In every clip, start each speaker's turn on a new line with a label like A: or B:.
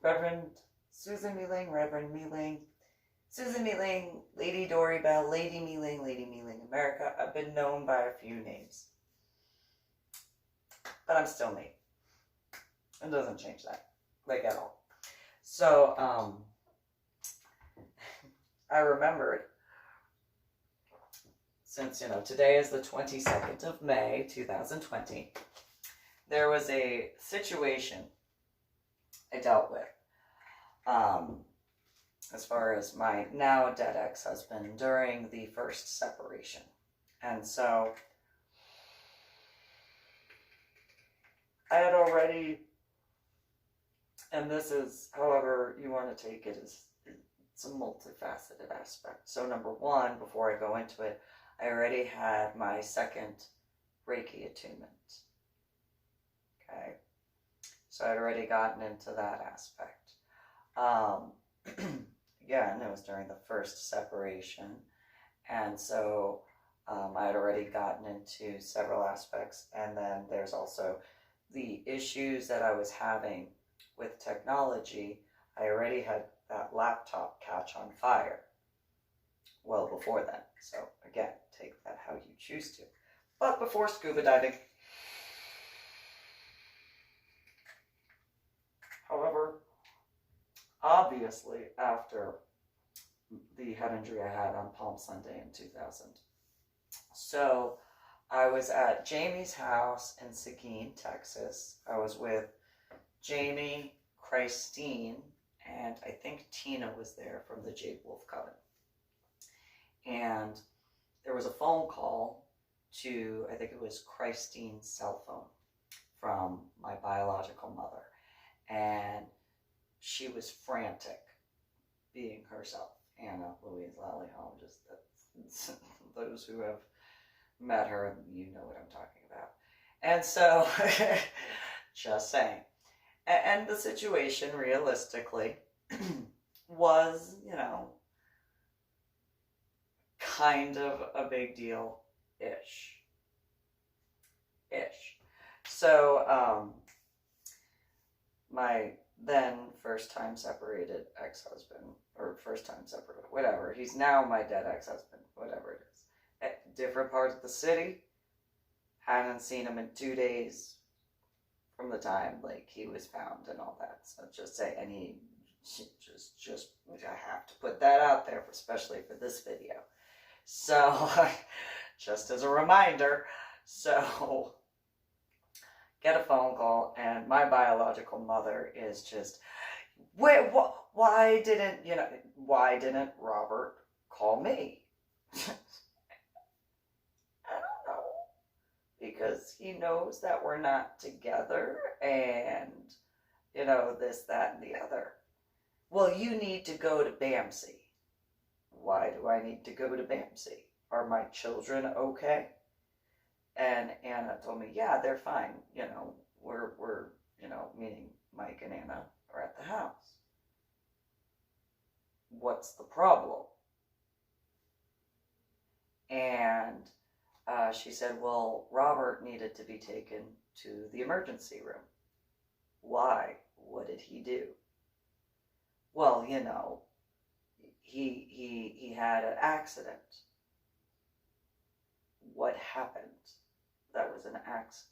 A: Reverend Susan MeeLing, Reverend MeeLing, Susan MeeLing, Lady Dori, Belle, Lady MeeLing America. I've been known by a few names. But I'm still me. It doesn't change that, like, at all. So, I remembered, since, today is the 22nd of May, 2020, there was a situation I dealt with, as far as my now dead ex-husband during the first separation. And so, I had already, and this is, however you want to take it, it's a multifaceted aspect. So number one, before I go into it, I already had my second Reiki attunement. Okay. So I'd already gotten into that aspect. Again, it was during the first separation. And so I had already gotten into several aspects. And then there's also the issues that I was having with technology. I already had that laptop catch on fire well before then. So again, take that how you choose to. But before scuba diving. However, obviously after the head injury I had on Palm Sunday in 2000. So I was at Jamie's house in Seguin, Texas. I was with Jamie, Christine, and I think Tina was there from the Jade Wolf Coven. And there was a phone call to, I think it was Christine's cell phone from my biological mother. And she was frantic, being herself. Anna Louise, Lally, just those who have met her, you know what I'm talking about. And so, just saying. And the situation, realistically, was, kind of a big deal-ish. So, my then first-time separated ex-husband, or first-time separated, whatever. He's now my dead ex-husband, whatever it is. At different parts of the city. Hadn't seen him in 2 days from the time, he was found and all that. So just say, and he just, I have to put that out there, especially for this video. So, just as a reminder, so, get a phone call, and my biological mother is just, why didn't Robert call me? I don't know. Because he knows that we're not together, and, this, that, and the other. Well, you need to go to BAMC. Why do I need to go to BAMC? Are my children okay? And Anna told me, yeah, they're fine. We're meaning Mike and Anna are at the house. What's the problem? And she said, well, Robert needed to be taken to the emergency room. Why? What did he do? Well, he had an accident. What happened? That was an accident.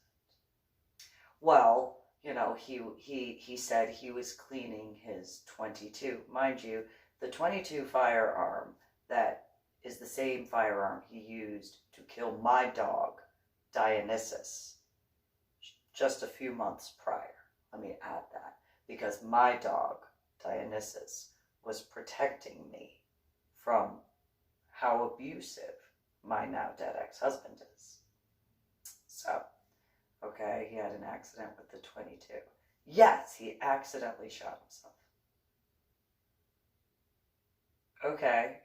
A: Well, he said he was cleaning his .22. Mind you, the .22 firearm that is the same firearm he used to kill my dog, Dionysus, just a few months prior. Let me add that. Because my dog, Dionysus, was protecting me from how abusive my now dead ex-husband is. So, okay, he had an accident with the .22. Yes, he accidentally shot himself. Okay.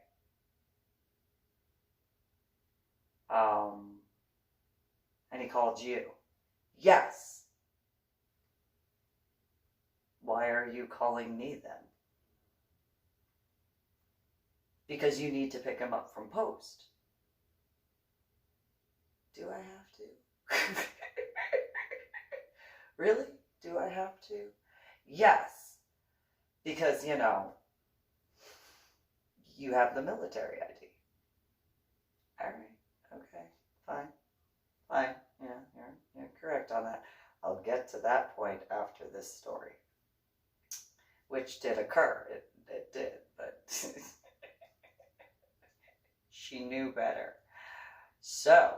A: And he called you. Yes. Why are you calling me then? Because you need to pick him up from post. Do I have to? Really? Do I have to? Yes. Because, you know, you have the military ID. All right. Okay. Fine. Fine. Yeah, you're correct on that. I'll get to that point after this story. Which did occur. It did, but she knew better. So,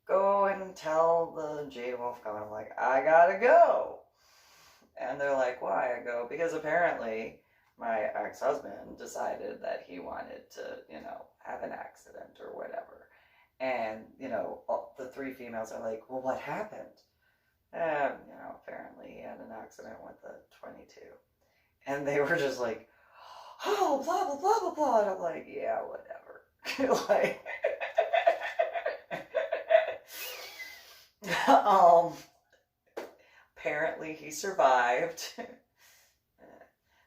A: go and tell the J Wolf Club. I'm like, I gotta go. And they're like, why? I go, because apparently my ex-husband decided that he wanted to, you know, have an accident or whatever. And, you know, the three females are like, well, what happened? And, you know, apparently he had an accident with the 22. And they were just like, oh, blah, blah, blah, blah, blah. And I'm like, yeah, whatever. Like, apparently he survived.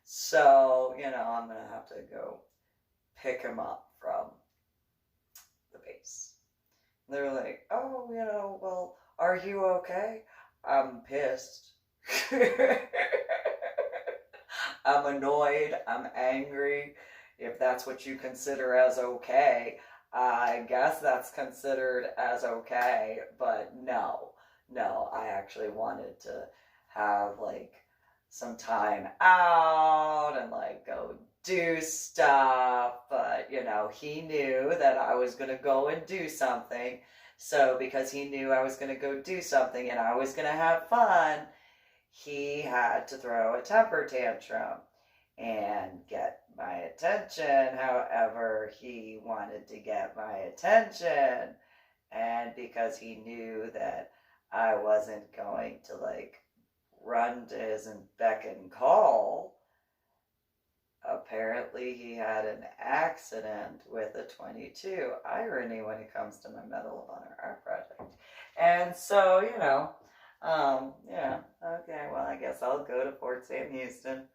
A: So, you know, I'm going to have to go pick him up from the base. They're like, oh, you know, well, are you okay? I'm pissed. I'm annoyed. I'm angry. If that's what you consider as okay, I guess that's considered as okay. But no, I actually wanted to have like some time out and like go do stuff. But, you know, he knew that I was going to go and do something. So because he knew I was going to go do something and I was going to have fun, he had to throw a temper tantrum and get my attention. However, he wanted to get my attention. And because he knew that I wasn't going to like run to his and beck and call, apparently he had an accident with a 22. Irony when it comes to my Medal of Honor art project. And so, you know, yeah, okay, well, I guess I'll go to Fort Sam Houston.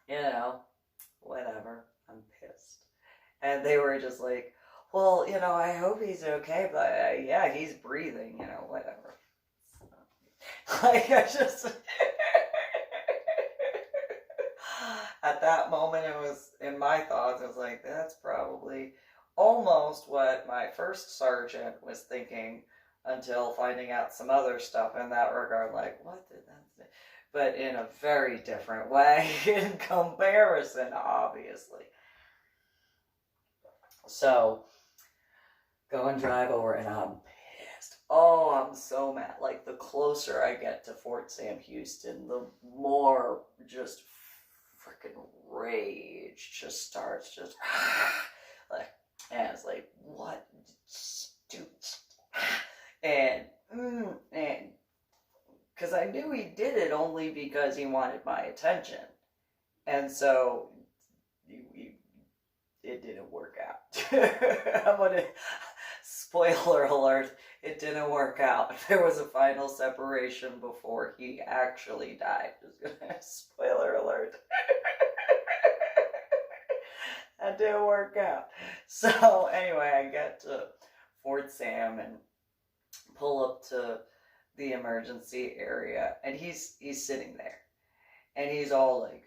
A: You know, whatever. I'm pissed. And they were just like, well, you know, I hope he's okay, but yeah, he's breathing, you know, whatever. So, like, I just... At that moment, it was, in my thoughts, I was like, that's probably almost what my first sergeant was thinking until finding out some other stuff in that regard. Like, what did that say? But in a very different way in comparison, obviously. So, go and drive over, and I'm pissed. Oh, I'm so mad. Like, the closer I get to Fort Sam Houston, the more just freaking rage just starts, just like, and it's like, what, stupid, and because I knew he did it only because he wanted my attention, and so it didn't work out. I'm gonna, spoiler alert, it didn't work out. There was a final separation before he actually died. Spoiler alert. That didn't work out. So anyway, I get to Fort Sam and pull up to the emergency area, and he's sitting there, and he's all like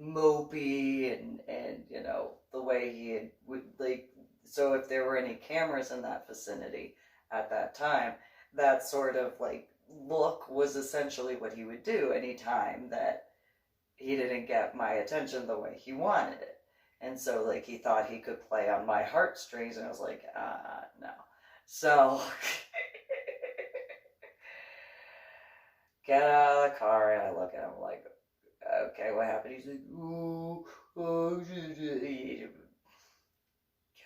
A: mopey and you know, the way he had, like, so if there were any cameras in that vicinity at that time, that sort of like look was essentially what he would do anytime that he didn't get my attention the way he wanted it. And so like he thought he could play on my heartstrings, and I was like, no. So get out of the car, and I look at him like, okay, what happened? He's like, oh, get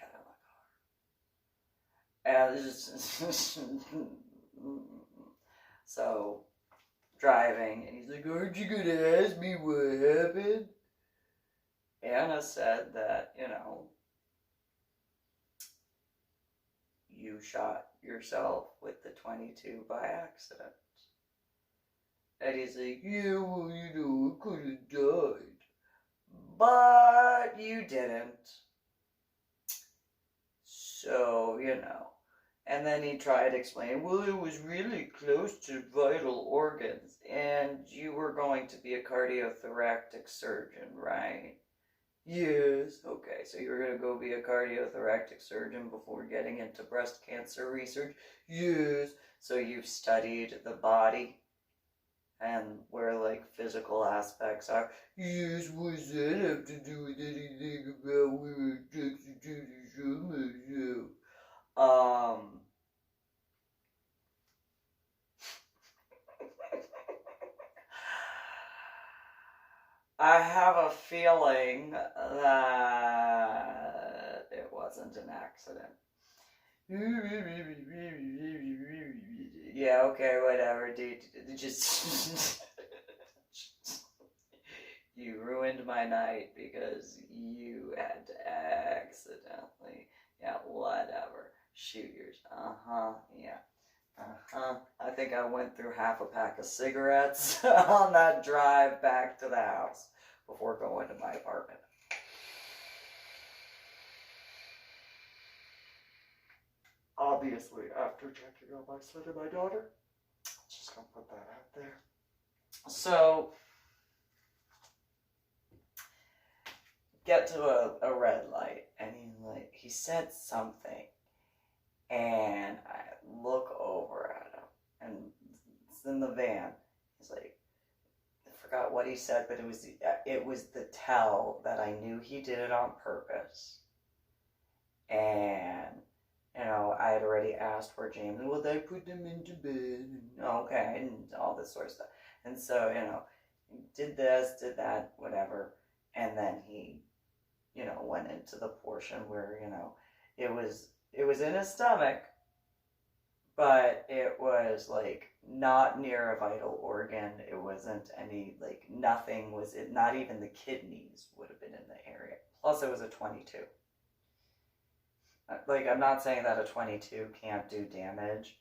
A: out of my car. And just so driving, and he's like, aren't you gonna ask me what happened? Anna said that, you know, you shot yourself with the 22 by accident. And he's like, yeah, well, you know, I could have died. But you didn't. So, you know. And then he tried explaining, well, it was really close to vital organs, and you were going to be a cardiothoracic surgeon, right? Yes. Okay, so you were going to go be a cardiothoracic surgeon before getting into breast cancer research? Yes. So you've studied the body and where, like, physical aspects are? Yes. What does that have to do with anything about where it takes you to the show myself? I have a feeling that it wasn't an accident. Yeah, okay, whatever, dude. Just you ruined my night because you had to accidentally. Yeah, whatever. Shoot yours. Yeah. I think I went through half a pack of cigarettes on that drive back to the house before going to my apartment. Obviously, after checking on my son and my daughter, just gonna put that out there. So, get to a red light, and he said something, and I look over at him, and it's in the van. He's like, I forgot what he said, but it was the tell that I knew he did it on purpose. And I had already asked for James, well, they put them into bed, and okay, and all this sort of stuff. And so, did this, did that, whatever. And then he, went into the portion where, it was in his stomach, but it was, like, not near a vital organ. It wasn't any, like, nothing was it, not even the kidneys would have been in the area. Plus, it was a 22. Like, I'm not saying that a 22 can't do damage.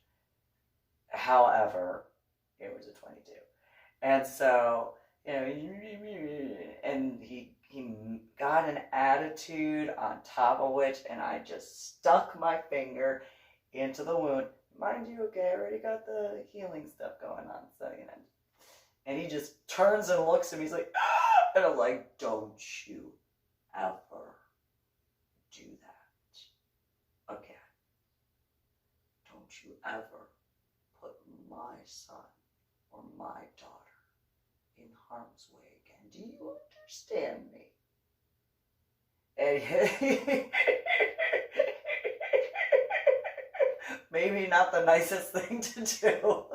A: However, it was a 22. And so, and he got an attitude on top of which, and I just stuck my finger into the wound. Mind you, okay, I already got the healing stuff going on, so, And he just turns and looks at me, he's like, ah! And I'm like, don't you ever do that again. Don't you ever put my son or my daughter in harm's way again. Do you understand me? And maybe not the nicest thing to do.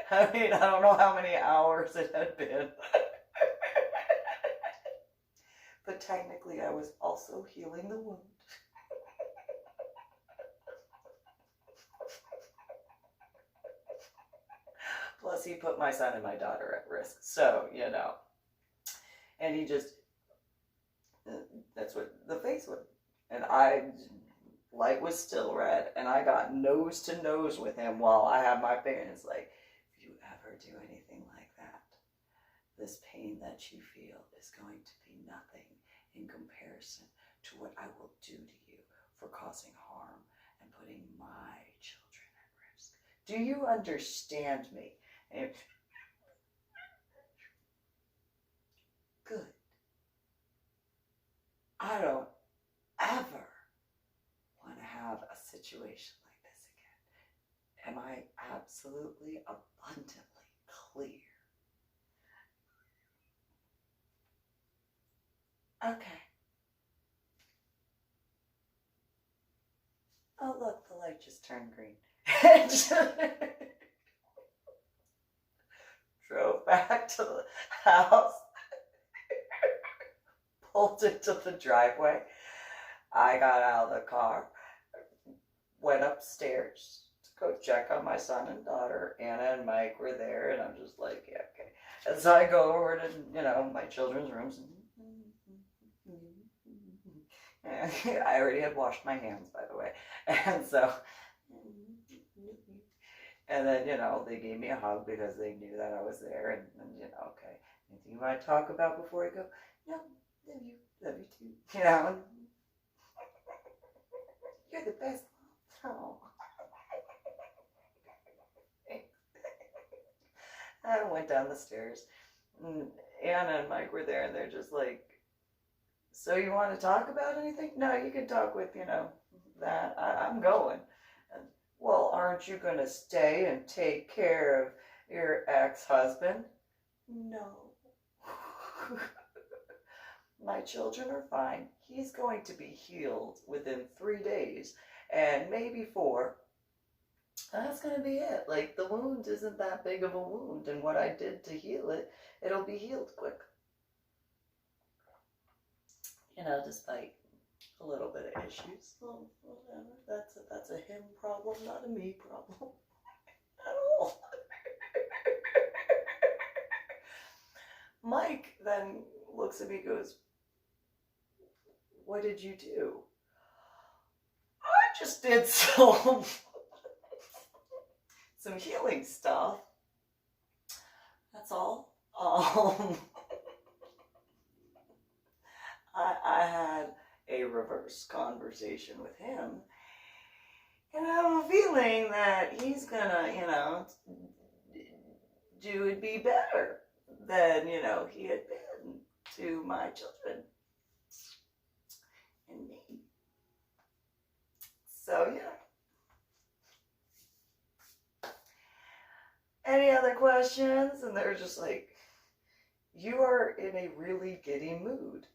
A: I mean, I don't know how many hours it had been. But technically, I was also healing the wound. Plus, he put my son and my daughter at risk. So, And he just, that's what the face was. And light was still red. And I got nose to nose with him while I had my finger. And it's like, if you ever do anything like that, this pain that you feel is going to be nothing in comparison to what I will do to you for causing harm and putting my children at risk. Do you understand me? Good. I don't ever want to have a situation like this again. Am I absolutely abundantly clear? Okay. Oh, look, the light just turned green. Drove back to the house, pulled into the driveway. I got out of the car, went upstairs to go check on my son and daughter. Anna and Mike were there, and I'm just like, yeah, okay. And so I go over to, my children's rooms. I already had washed my hands, by the way. And so, and then, they gave me a hug because they knew that I was there. And okay, anything you want to talk about before I go? No, love you too. You know, you're the best. Oh. I went down the stairs. And Anna and Mike were there, and they're just like, so you want to talk about anything? No, you can talk with, that. I'm going. And, well, aren't you going to stay and take care of your ex-husband? No. My children are fine. He's going to be healed within 3 days, and maybe 4. That's going to be it. Like, the wound isn't that big of a wound, and what I did to heal it, it'll be healed quick. Despite a little bit of issues. Well, whatever. That's a him problem, not a me problem. At all. Mike then looks at me and goes, what did you do? I just did some healing stuff. That's all. I had a reverse conversation with him, and I have a feeling that he's gonna, do it be better than, he had been to my children and me. So, Any other questions? And they're just like, you are in a really giddy mood.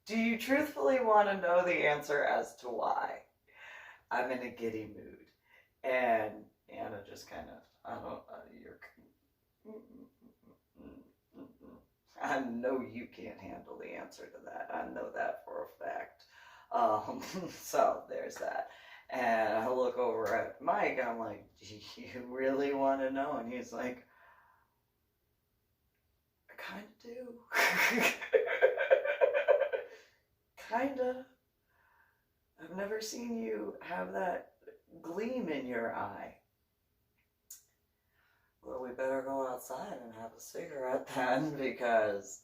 A: Do you truthfully want to know the answer as to why I'm in a giddy mood? And Anna just kind of, I know you can't handle the answer to that. I know that for a fact. So there's that. And I look over at Mike, and I'm like, do you really want to know? And he's like, I kind of do. Kinda. I've never seen you have that gleam in your eye. Well, we better go outside and have a cigarette then, because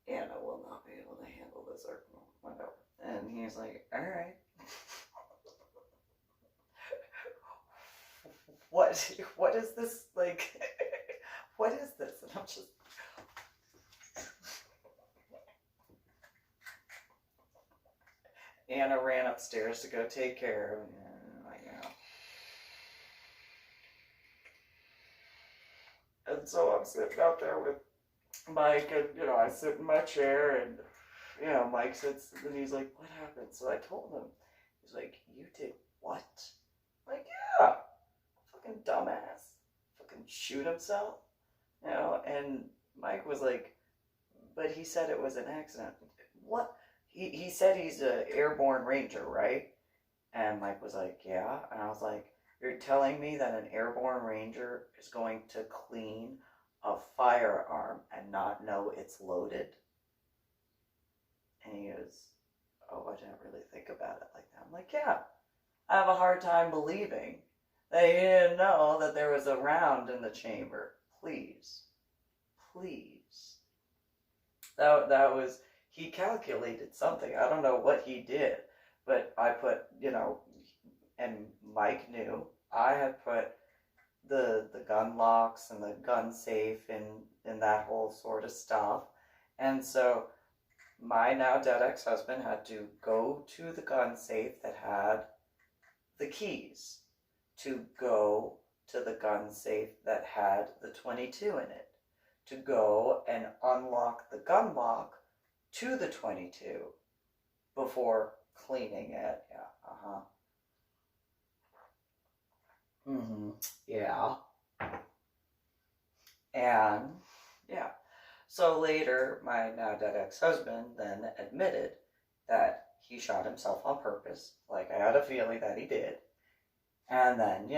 A: Anna will not be able to handle this or whatever. And he's like, all right. What is this, like, what is this? And I'm just, Anna ran upstairs to go take care of him. And so I'm sitting out there with Mike, and, I sit in my chair, and, Mike sits, and he's like, what happened? So I told him. He's like, you did what? I'm like, yeah. Fucking dumbass. Fucking shoot himself. And Mike was like, but he said it was an accident. What? He said he's an airborne ranger, right? And Mike was like, yeah. And I was like, you're telling me that an airborne ranger is going to clean a firearm and not know it's loaded? And he goes, oh, I didn't really think about it like that. I'm like, yeah. I have a hard time believing that he didn't know that there was a round in the chamber. Please. That was, he calculated something. I don't know what he did, but I put, and Mike knew, I had put the gun locks and the gun safe in that whole sort of stuff. And so my now dead ex-husband had to go to the gun safe that had the keys, to go to the gun safe that had the 22 in it, to go and unlock the gun lock to the 22 before cleaning it. Yeah, yeah. And, yeah. So later, my now dead ex-husband then admitted that he shot himself on purpose. Like, I had a feeling that he did. And then,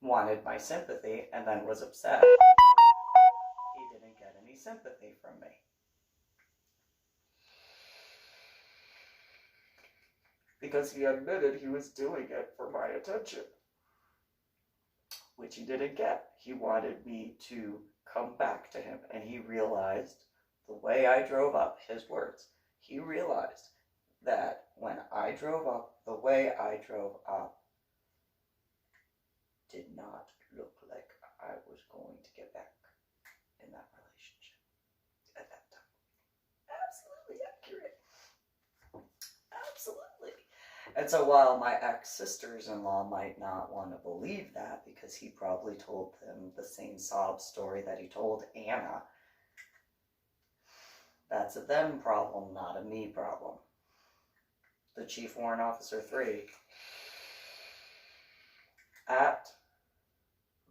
A: wanted my sympathy, and then was upset he didn't get any sympathy from me. Because he admitted he was doing it for my attention. which he didn't get. He wanted me to come back to him, and he realized the way I drove up, his words, he realized that when I drove up, the way I drove up did not look like I was going to get back in that relationship at that time. Absolutely accurate. Absolutely. And so while my ex-sisters-in-law might not want to believe that, because he probably told them the same sob story that he told Anna, that's a them problem, not a me problem. The Chief Warrant Officer 3, at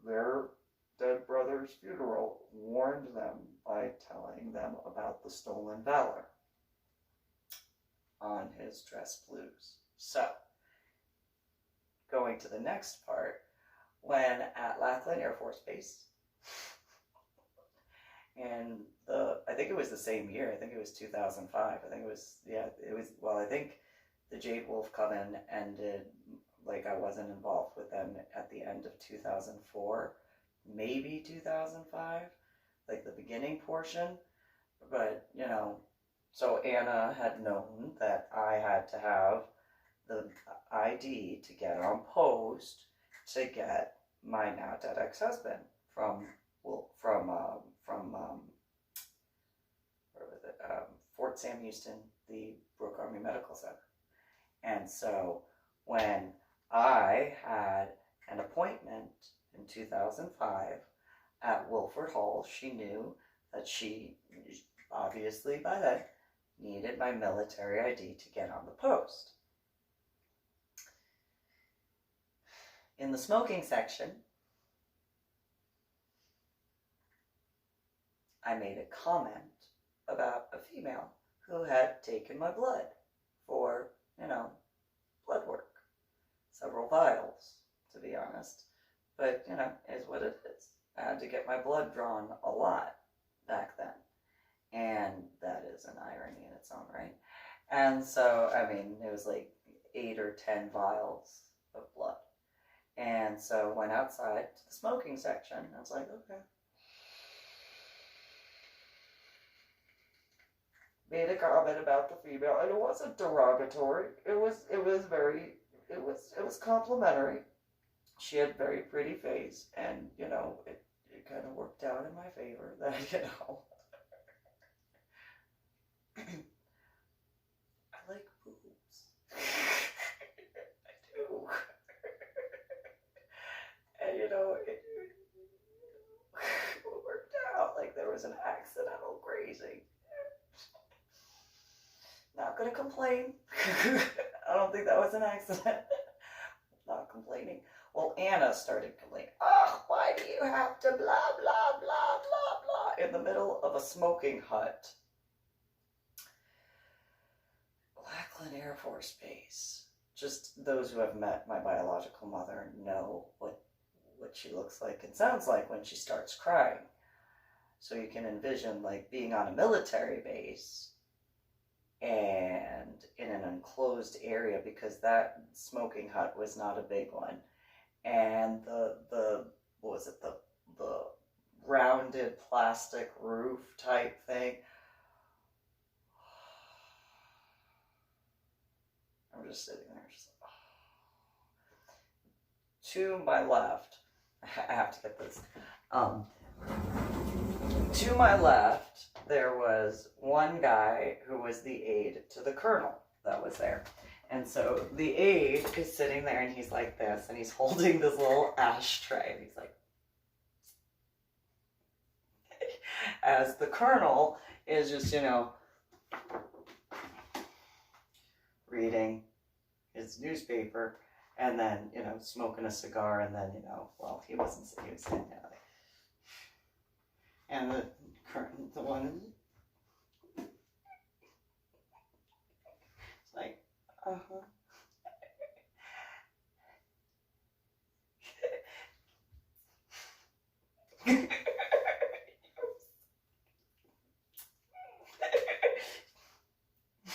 A: their dead brother's funeral, warned them by telling them about the stolen valor on his dress blues. So, going to the next part, when at Lackland Air Force Base, and I think it was the same year, I think it was 2005, I think the Jade Wolf Coven ended, like I wasn't involved with them at the end of 2004, maybe 2005, like the beginning portion, but, so Anna had known that I had to have the ID to get on post to get my now dead ex-husband from Fort Sam Houston, the Brooke Army Medical Center. And so when I had an appointment in 2005 at Wilford Hall, she knew that she obviously by then needed my military ID to get on the post. In the smoking section, I made a comment about a female who had taken my blood for, blood work. Several vials, to be honest. But, is what it is. I had to get my blood drawn a lot back then. And that is an irony in its own right. And so, it was like 8 or 10 vials of blood. And so went outside to the smoking section. I was like, okay. Made a comment about the female, and it wasn't derogatory. It was complimentary. She had a very pretty face, and it kind of worked out in my favor that I like boobs. I do. And it worked out. Like there was an accidental grazing. Not gonna complain. I don't think that was an accident. Not complaining. Well, Anna started complaining. Oh, why do you have to blah, blah, blah, blah, blah, in the middle of a smoking hut? Lackland Air Force Base. Just those who have met my biological mother know what she looks like and sounds like when she starts crying. So you can envision like being on a military base and in an enclosed area, because that smoking hut was not a big one, and the rounded plastic roof type thing. I'm just sitting there, just like, oh. To my left, I have to get this. To my left, there was one guy who was the aide to the colonel that was there. And so the aide is sitting there and he's like this, and he's holding this little ashtray. And he's like, as the colonel is just, reading his newspaper and then, smoking a cigar, and then, well, he was sitting down. And the one, it's like, uh-huh.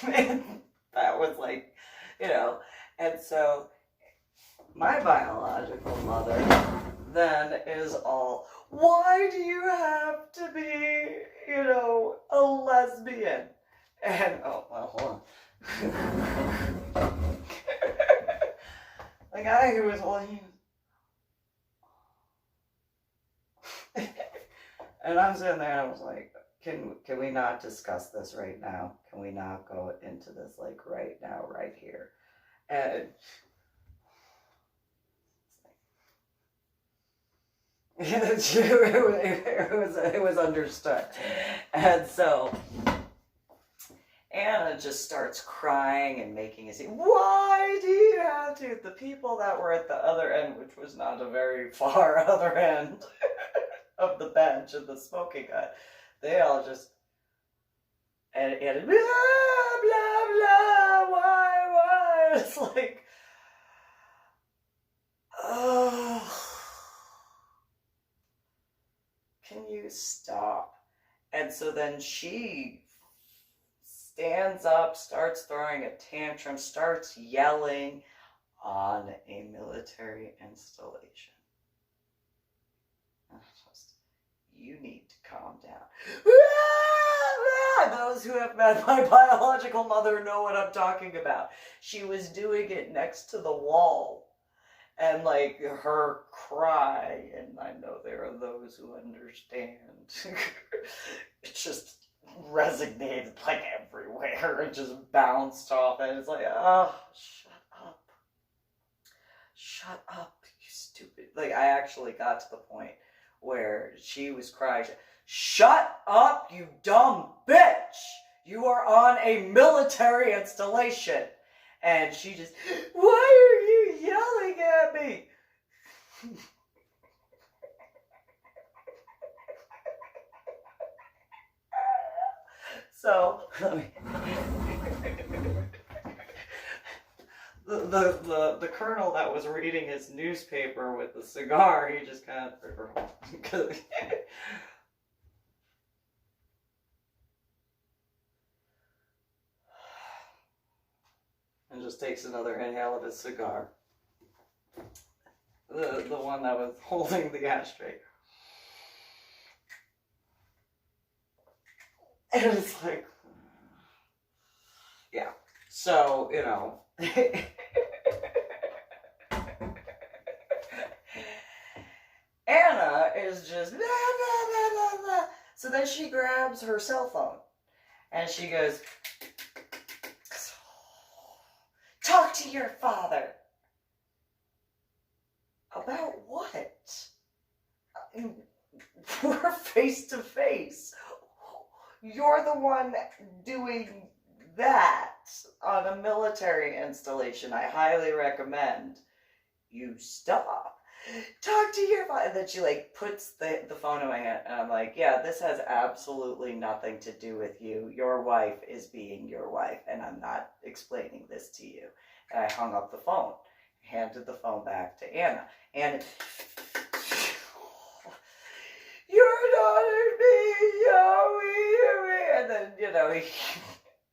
A: And that was like, and so my biological mother then is all, why do you have to be, you know, a lesbian? And, oh, well, hold on. The guy who was, well, and I'm sitting there and I was like, can we not discuss this right now? Can we not go into this like right now, right here? And it was understood. And so Anna just starts crying and making a scene. Why do you have to? The people that were at the other end, which was not a very far other end of the bench of the smoking hut, they all just and blah blah blah. Why? It's like, oh, can you stop? And so then she stands up, starts throwing a tantrum, starts yelling on a military installation. You need to calm down. Those who have met my biological mother know what I'm talking about. She was doing it next to the wall. And like her cry, and I know there are those who understand. It just resonated like everywhere and just bounced off. And it's like, oh, shut up. Shut up, you stupid. Like, I actually got to the point where she was crying, shut up, you dumb bitch! You are on a military installation. And she just, why are you yelling at me? So, the colonel that was reading his newspaper with the cigar, he just kind of and just takes another inhale of his cigar. The one that was holding the ashtray. And it's like, yeah. So, you know. Anna is just blah, blah, blah, blah, blah. So then she grabs her cell phone and she goes, talk to your father. About what? We're face to face. You're the one doing that on a military installation. I highly recommend you stop. Talk to your father. And then she like puts the phone in my hand and I'm like, yeah, this has absolutely nothing to do with you. Your wife is being your wife and I'm not explaining this to you. And I hung up the phone, handed the phone back to Anna. And your daughter's being so weird. And then, you know,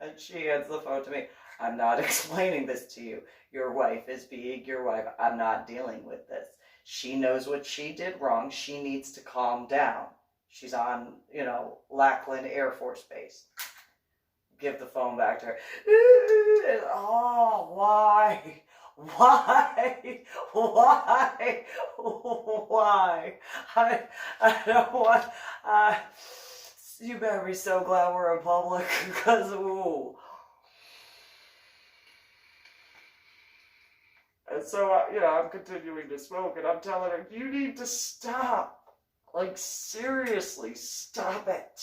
A: and she hands the phone to me. I'm not explaining this to you. Your wife is being your wife. I'm not dealing with this. She knows what she did wrong. She needs to calm down. She's on, you know, Lackland Air Force Base. Give the phone back to her. Oh, why? Why? Why? Why? I don't want... you better be so glad we're in public, because, ooh. And so, you know, I'm continuing to smoke, and I'm telling her, you need to stop. Like, seriously, stop it.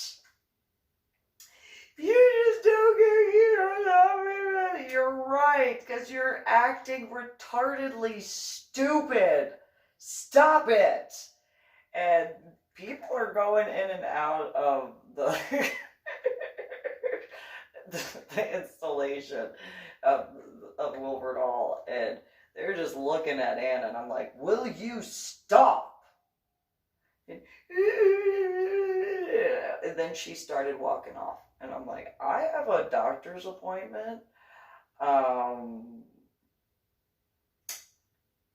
A: You just don't get, you don't love me. You're right, because you're acting retardedly stupid. Stop it. And people are going in and out of the, the installation of Wilbert Hall, and they're just looking at Anna, and I'm like, will you stop? And then she started walking off. And I'm like, I have a doctor's appointment.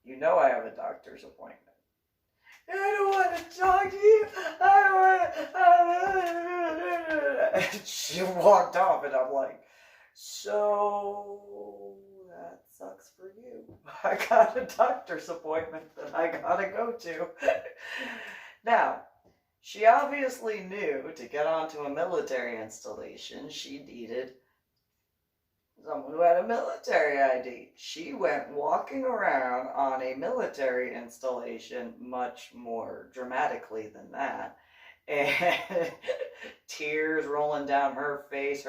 A: You know I have a doctor's appointment. I don't want to talk to you. I don't want to. And she walked off, and I'm like, so that sucks for you. I got a doctor's appointment that I gotta go to. Now, she obviously knew to get onto a military installation, she needed someone who had a military ID. She went walking around on a military installation much more dramatically than that. And tears rolling down her face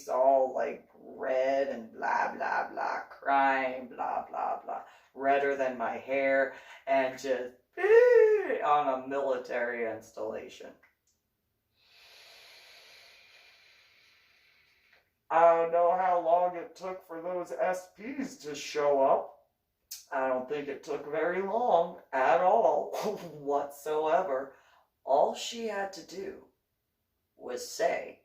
A: all like red and blah, blah, blah, crying, blah, blah, blah, redder than my hair, and just on a military installation. I don't know how long it took for those SPs to show up. I don't think it took very long at all, whatsoever. All she had to do was say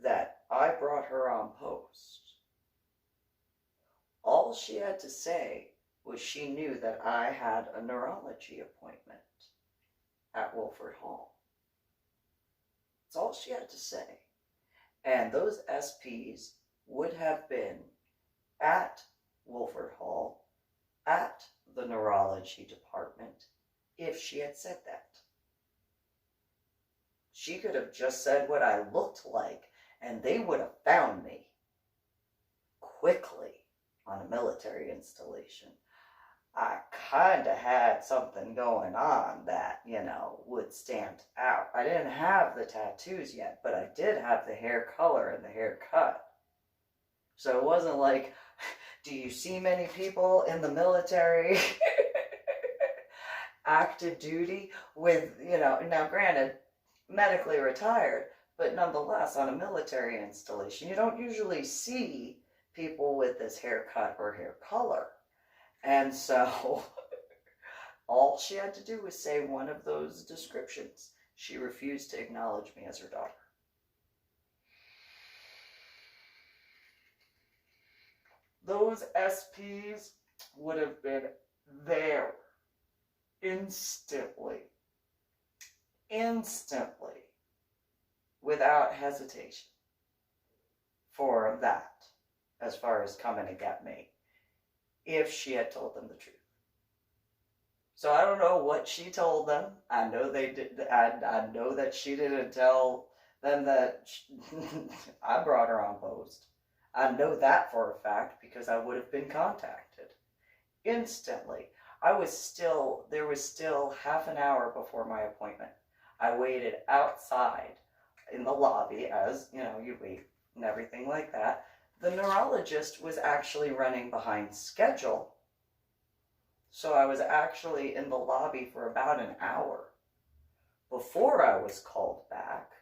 A: that I brought her on post. All she had to say was she knew that I had a neurology appointment at Wolford Hall. That's all she had to say. And those SPs would have been at Wolford Hall, at the neurology department, if she had said that. She could have just said what I looked like, and they would have found me quickly on a military installation. I kind of had something going on that, would stand out. I didn't have the tattoos yet, but I did have the hair color and the haircut. So it wasn't like, do you see many people in the military active duty with, now granted, medically retired, but nonetheless on a military installation, you don't usually see people with this haircut or hair color. And so all she had to do was say one of those descriptions. She refused to acknowledge me as her daughter. Those SPs would have been there instantly, without hesitation for that, as far as coming to get me, if she had told them the truth. So I don't know what she told them. I know they did. I know that she didn't tell them that I brought her on post. I know that for a fact because I would have been contacted instantly. There was still half an hour before my appointment. I waited outside in the lobby, as you wait and everything like that. The neurologist was actually running behind schedule. So I was actually in the lobby for about an hour before I was called back.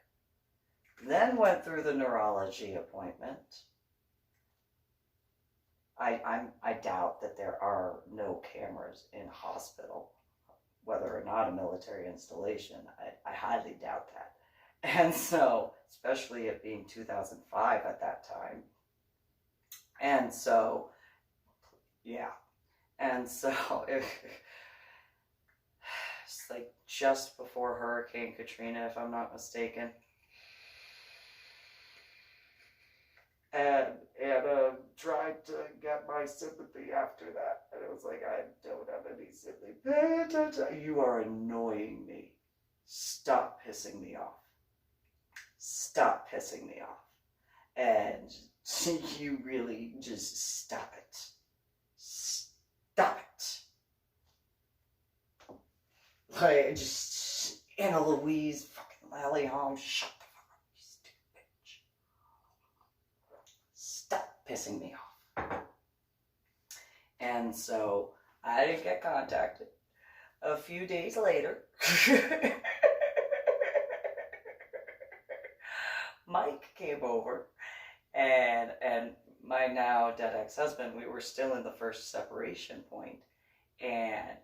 A: Then went through the neurology appointment. I doubt that there are no cameras in a hospital, whether or not a military installation. I highly doubt that. And so, especially it being 2005 at that time. And so, yeah. And so, it's like just before Hurricane Katrina, if I'm not mistaken. And Anna tried to get my sympathy after that. And it was like, I don't have any sympathy. Pay attention. You are annoying me. Stop pissing me off. Stop pissing me off. And you really just stop it. Stop it. Like, just Anna Louise, fucking Lally home. Shut the fuck up, you stupid bitch. Stop pissing me off. And so I didn't get contacted. A few days later, Mike came over, and my now dead ex-husband, we were still in the first separation point, and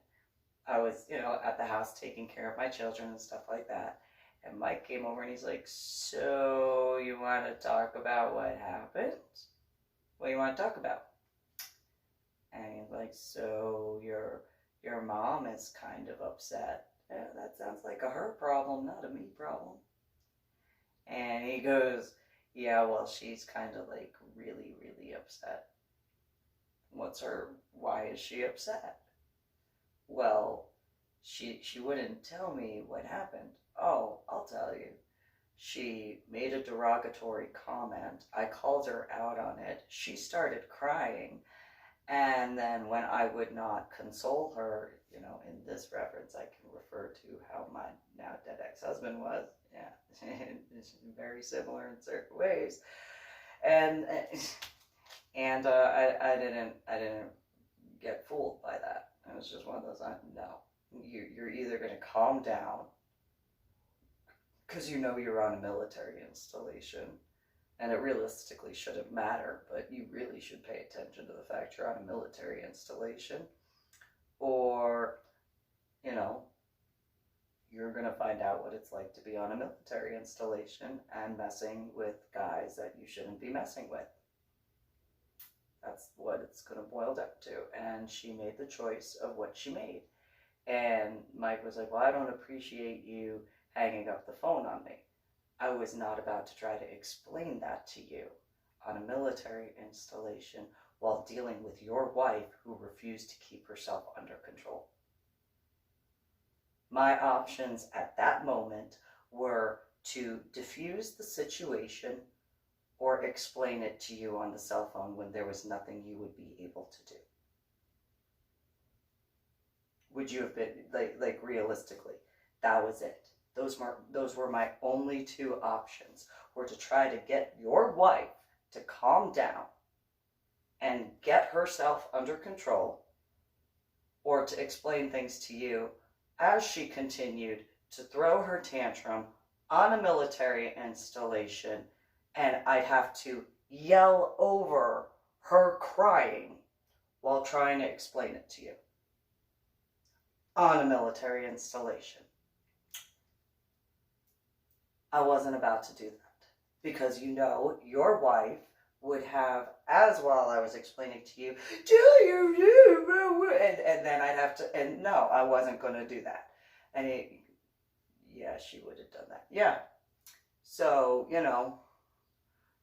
A: I was, at the house taking care of my children and stuff like that, and Mike came over and he's like, so you want to talk about what happened? What do you want to talk about? And he's like, so your your mom is kind of upset. Yeah, that sounds like a her problem, not a me problem. And he goes, yeah, well, she's kind of like really, really upset. Why is she upset? Well, she wouldn't tell me what happened. Oh, I'll tell you. She made a derogatory comment. I called her out on it. She started crying. And then when I would not console her, you know, in this reference, I can refer to how my now dead ex-husband was. Yeah, it's very similar in certain ways. And I didn't get fooled by that. It was just one of those. No, you're either going to calm down because you know you're on a military installation. And it realistically shouldn't matter, but you really should pay attention to the fact you're on a military installation. Or, you know, you're going to find out what it's like to be on a military installation and messing with guys that you shouldn't be messing with. That's what it's going to boil down to. And she made the choice of what she made. And Mike was like, well, I don't appreciate you hanging up the phone on me. I was not about to try to explain that to you on a military installation while dealing with your wife who refused to keep herself under control. My options at that moment were to diffuse the situation or explain it to you on the cell phone when there was nothing you would be able to do. Would you have been, like realistically, that was it. Those were my only two options, were to try to get your wife to calm down and get herself under control, or to explain things to you as she continued to throw her tantrum on a military installation, and I'd have to yell over her crying while trying to explain it to you on a military installation. I wasn't about to do that, because you know your wife would have, as while I was explaining to you, and then I'd have to, and no, I wasn't going to do that. And yeah, she would have done that. Yeah. So, you know,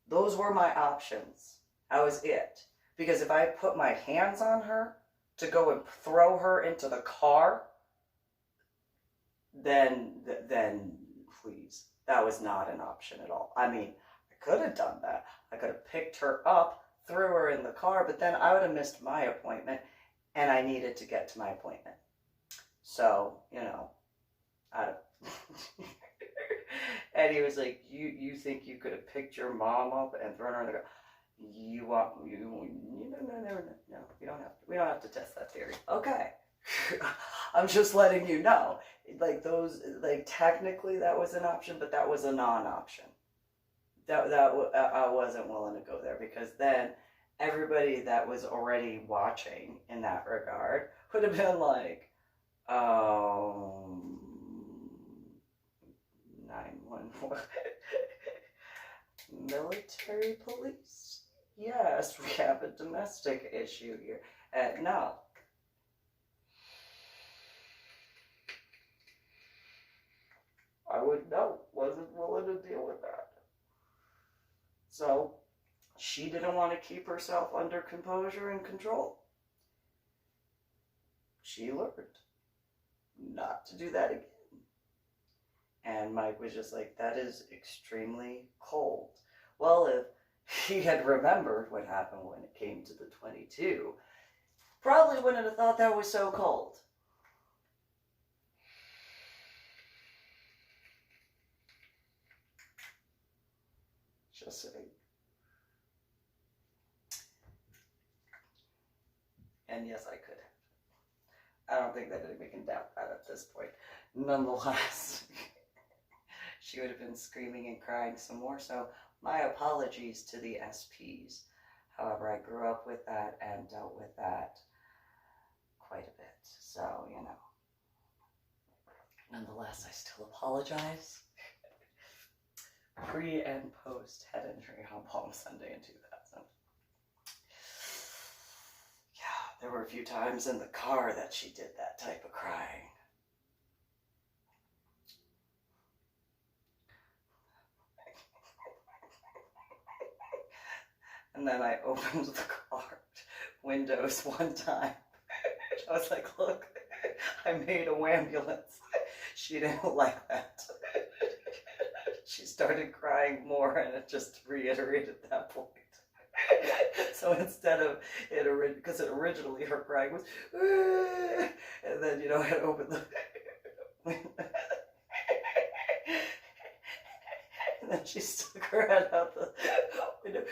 A: those were my options. That was it. Because if I put my hands on her to go and throw her into the car, then please. That was not an option at all. I mean, I could have done that. I could have picked her up, threw her in the car, but then I would have missed my appointment, and I needed to get to my appointment. So, you know, I don't. And he was like, you think you could have picked your mom up and thrown her in the car? No, we don't have to test that theory. Okay. I'm just letting you know, like those, like technically that was an option, but that was a non-option. I wasn't willing to go there, because then everybody that was already watching in that regard would have been like, 911, military police. Yes, we have a domestic issue here. No. I wasn't willing to deal with that. So she didn't want to keep herself under composure and control. She learned not to do that again. And Mike was just like, that is extremely cold. Well, if he had remembered what happened when it came to the 22, probably wouldn't have thought that was so cold. Just saying. And yes, I could. I don't think that anybody can doubt that at this point. Nonetheless, she would have been screaming and crying some more. So my apologies to the SPs. However, I grew up with that and dealt with that quite a bit. So, you know. Nonetheless, I still apologize. Pre and post head injury on Palm Sunday in 2000. Yeah, there were a few times in the car that she did that type of crying. And then I opened the car windows one time. I was like, look, I made a ambulance. She didn't like that. She started crying more, and it just reiterated that point. So instead of it, because originally her crying was, and then, you know, I opened the window. And then she stuck her head out the window.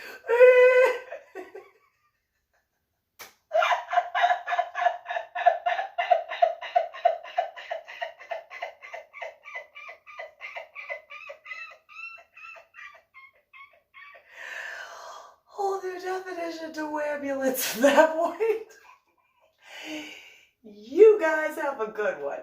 A: Whole new definition to ambulance at that point. You guys have a good one.